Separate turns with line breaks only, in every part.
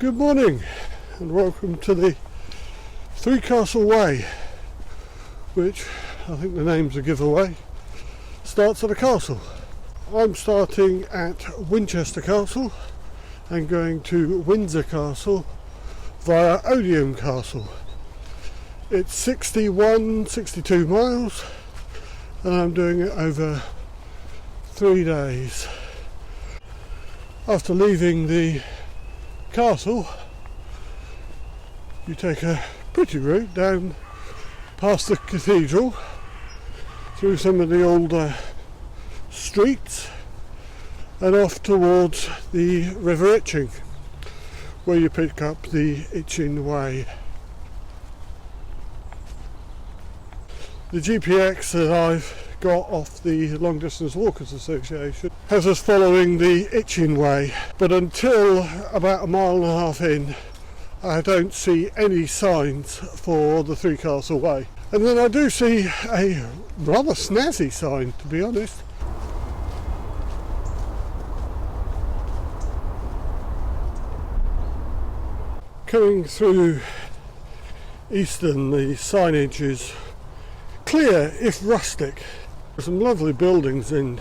Good morning and welcome to the Three Castle Way, which I think the name's a giveaway, starts at a castle. I'm starting at Winchester Castle and going to Windsor Castle via Odiham Castle. It's 62 miles and I'm doing it over 3 days. After leaving the castle, you take a pretty route down past the cathedral, through some of the older streets and off towards the River Itching, where you pick up the Itching Way. The GPX that I've got off the Long Distance Walkers Association has us following the Itching Way, but until about 1.5 miles in I don't see any signs for the Three Castle Way. And then I do see a rather snazzy sign, to be honest. Coming through Easton, the signage is clear if rustic. There's some lovely buildings in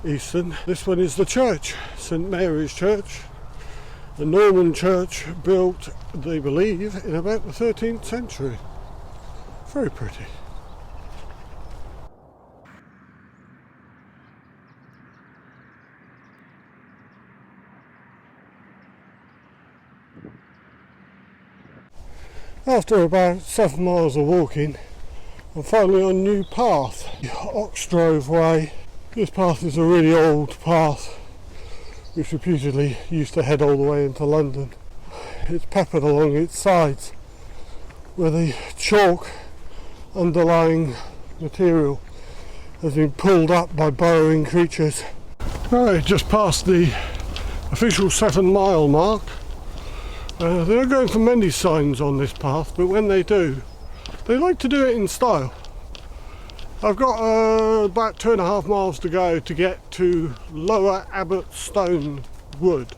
Easton. This one is the church, St Mary's Church, a Norman church built, they believe, in about the 13th century. Very pretty. After about 7 miles of walking, I'm finally on new path, Oxgrove Way. This path is a really old path which reputedly used to head all the way into London. It's peppered along its sides where the chalk underlying material has been pulled up by burrowing creatures. Right, just past the official 7 mile mark. They're not going for many signs on this path, but when they do, they like to do it in style. I've got about 2.5 miles to go to get to Lower Abbottstone Wood,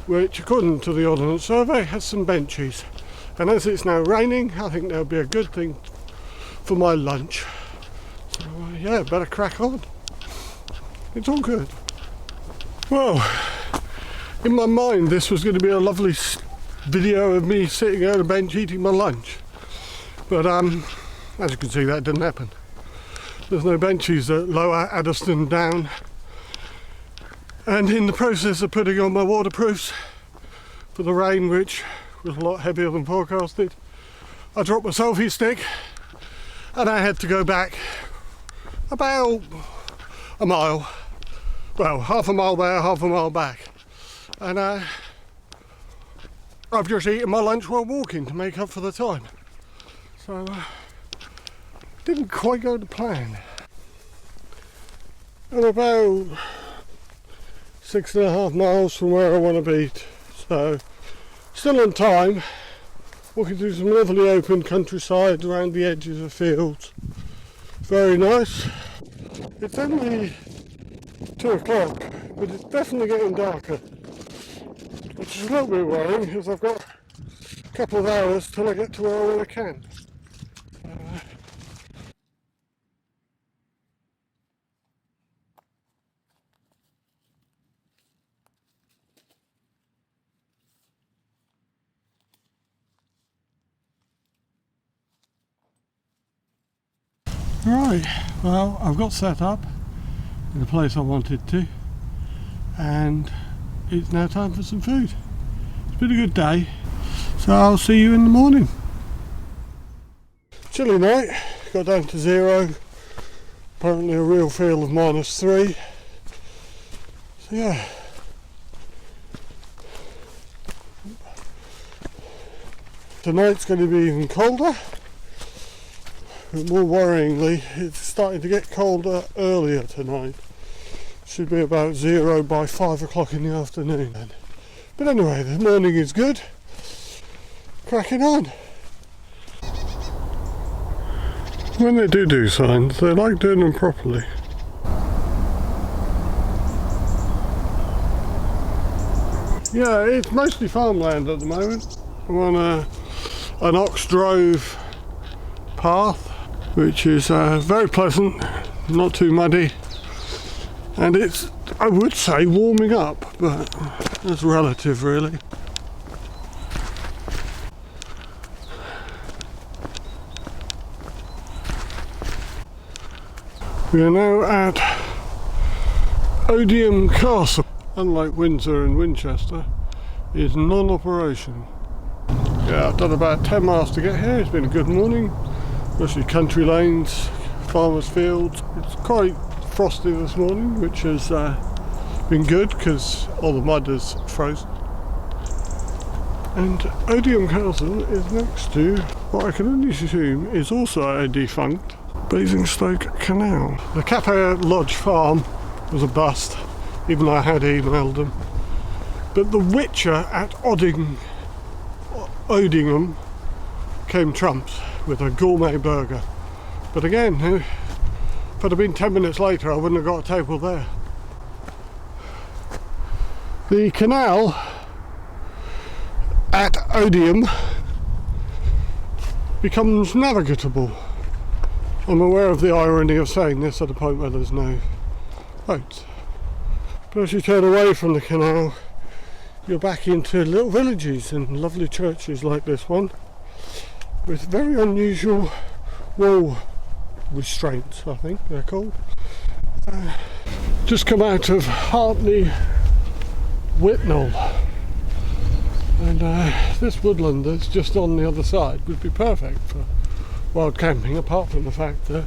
which according to the Ordnance Survey has some benches. And as it's now raining, I think that'll be a good thing for my lunch. So yeah, better crack on. It's all good. Well, in my mind this was going to be a lovely video of me sitting on a bench eating my lunch. But as you can see, that didn't happen. There's no benches at Lower Addiston Down, and in the process of putting on my waterproofs for the rain, which was a lot heavier than forecasted, I dropped my selfie stick and I had to go back about a mile, well, half a mile there, half a mile back, and I've just eaten my lunch while walking to make up for the time. So didn't quite go to plan. I'm about 6.5 miles from where I want to be, so still on time. Walking through some lovely open countryside around the edges of fields. Very nice. It's only 2 o'clock, but it's definitely getting darker, which is a little bit worrying because I've got a couple of hours till I get to where I want to camp. Right, well, I've got set up in the place I wanted to, and it's now time for some food. It's been a good day, so I'll see you in the morning. Chilly night, got down to 0, apparently a real feel of -3. So yeah. Tonight's going to be even colder. But more worryingly, it's starting to get colder earlier tonight. Should be about 0 by 5 o'clock in the afternoon. But anyway, the morning is good. Cracking on. When they do signs, they like doing them properly. Yeah, it's mostly farmland at the moment. I'm on an ox drove path, which is very pleasant, not too muddy, and it's, I would say, warming up, but that's relative really. We are now at Odiham Castle. Unlike Windsor and Winchester, is non-operational. Yeah, I've done about 10 miles to get here. It's been a good morning, mostly country lanes, farmers' fields. It's quite frosty this morning, which has been good because all the mud is frozen. And Odiham Castle is next to what I can only assume is also a defunct Basingstoke Canal. The Cafe Lodge farm was a bust, even though I had emailed them. But the Witcher at Odiham came trumps with a gourmet burger. But again, if it had been 10 minutes later, I wouldn't have got a table there. The canal at Odiham becomes navigable. I'm aware of the irony of saying this at a point where there's no boats. But as you turn away from the canal, you're back into little villages and lovely churches like this one, with very unusual wall restraints, I think they're called. Just come out of Hartley Whitnall, and this woodland that's just on the other side would be perfect for wild camping, apart from the fact that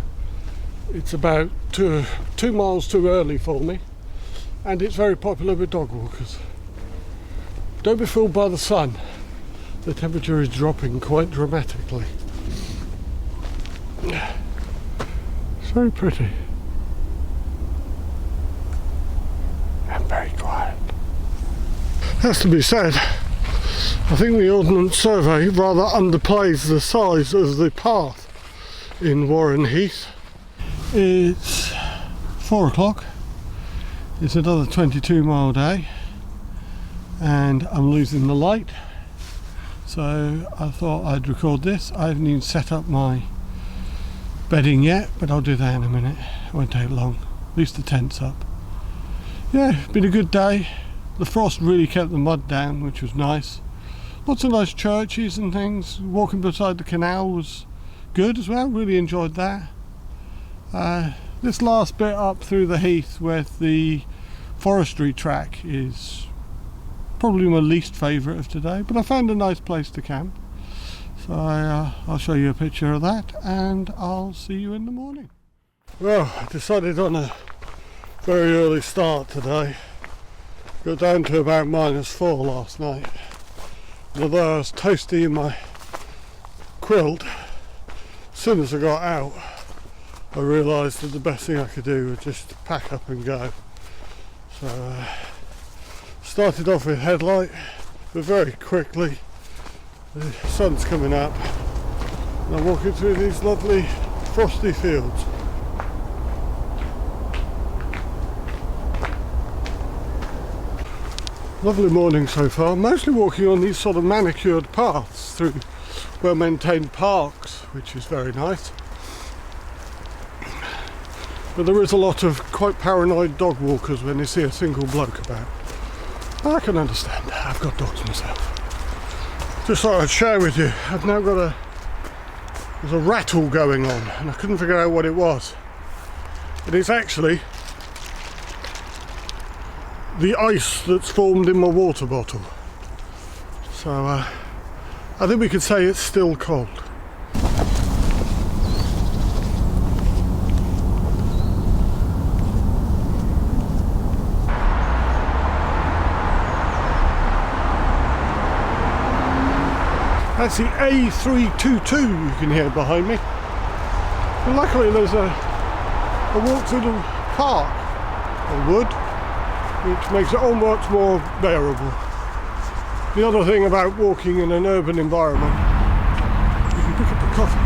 it's about two miles too early for me, and it's very popular with dog walkers. Don't be fooled by the sun. The temperature is dropping quite dramatically. It's very pretty and very quiet. Has to be said, I think the Ordnance Survey rather underplays the size of the path in Warren Heath. It's 4 o'clock. It's another 22-mile day, and I'm losing the light, so I thought I'd record this. I haven't even set up my bedding yet, but I'll do that in a minute. It won't take long. At least the tent's up. Yeah, been a good day. The frost really kept the mud down, which was nice. Lots of nice churches and things. Walking beside the canal was good as well. Really enjoyed that. This last bit up through the heath with the forestry track is probably my least favourite of today, but I found a nice place to camp. So I'll show you a picture of that, and I'll see you in the morning. Well, I decided on a very early start today. Got down to about -4 last night. And although I was toasty in my quilt, as soon as I got out, I realised that the best thing I could do was just pack up and go. So started off with headlight, but very quickly the sun's coming up and I'm walking through these lovely frosty fields. Lovely morning so far, mostly walking on these sort of manicured paths through well-maintained parks, which is very nice. But there is a lot of quite paranoid dog walkers when they see a single bloke about. I can understand that, I've got dogs myself. Just thought I'd share with you, I've now got there's a rattle going on and I couldn't figure out what it was. It is actually the ice that's formed in my water bottle. So I think we could say it's still cold. That's the A322 you can hear behind me. And luckily there's a walk through the park, or wood, which makes it all much more bearable. The other thing about walking in an urban environment, you can pick up a coffee.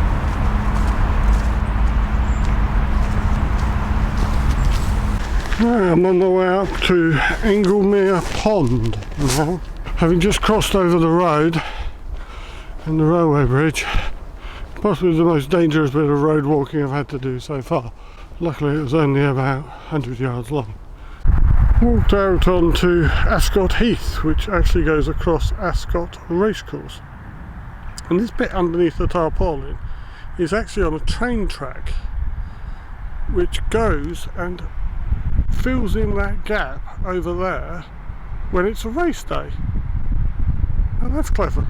Right, I'm on my way up to Englemere Pond now. Having just crossed over the road and the railway bridge, possibly the most dangerous bit of road walking I've had to do so far. Luckily it was only about 100 yards long. Walked out onto Ascot Heath, which actually goes across Ascot Racecourse. And this bit underneath the tarpaulin is actually on a train track which goes and fills in that gap over there when it's a race day. Now that's clever.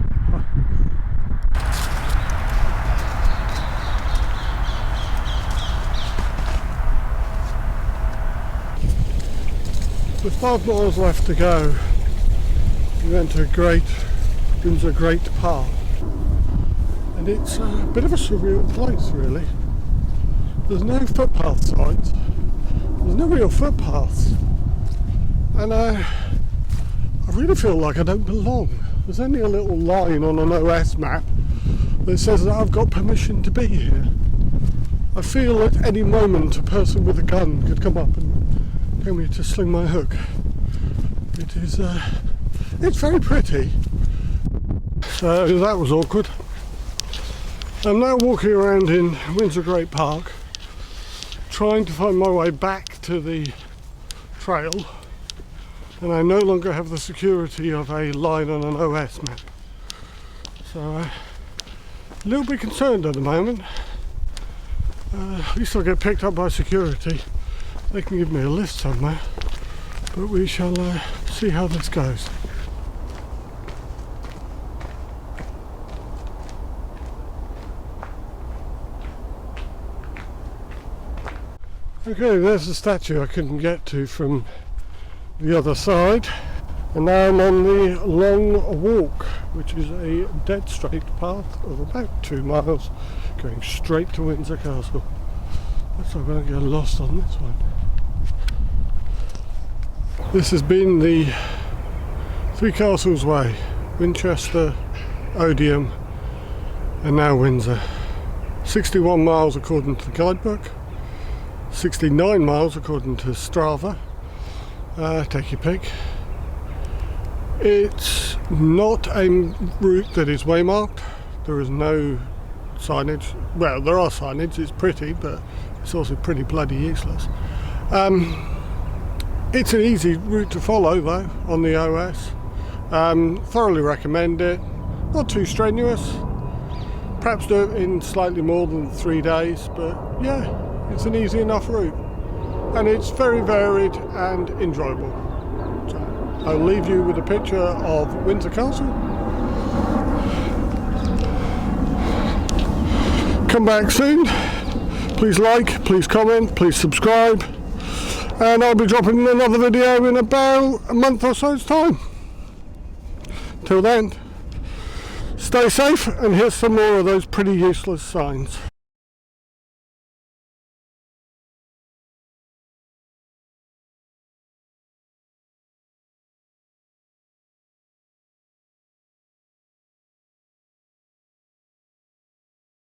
With 5 miles left to go, we went to Windsor Great Park, and it's a bit of a surreal place really. There's no footpath signs, there's no real footpaths, and I really feel like I don't belong. There's only a little line on an OS map that says that I've got permission to be here. I feel at any moment a person with a gun could come up and tell me to sling my hook. It's very pretty. So that was awkward. I'm now walking around in Windsor Great Park, trying to find my way back to the trail, and I no longer have the security of a line on an OS map. So a little bit concerned at the moment. At least I'll get picked up by security. They can give me a lift somewhere, but we shall see how this goes. Okay, there's the statue I couldn't get to from the other side, and now I'm on the Long Walk, which is a dead straight path of about 2 miles going straight to Windsor Castle. Looks like I'm going to get lost on this one. This has been the Three Castles Way: Winchester, Odiham and now Windsor. 61 miles according to the guidebook, 69 miles according to Strava. Take your pick. It's not a route that is waymarked. There is no signage. Well, there are signage, it's pretty, but it's also pretty bloody useless. It's an easy route to follow though on the OS. Thoroughly recommend it. Not too strenuous. Perhaps do it in slightly more than 3 days, but yeah, it's an easy enough route. And it's very varied and enjoyable. So I'll leave you with a picture of Windsor Castle. Come back soon. Please like, please comment, please subscribe. And I'll be dropping another video in about a month or so's time. Till then, stay safe, and here's some more of those pretty useless signs.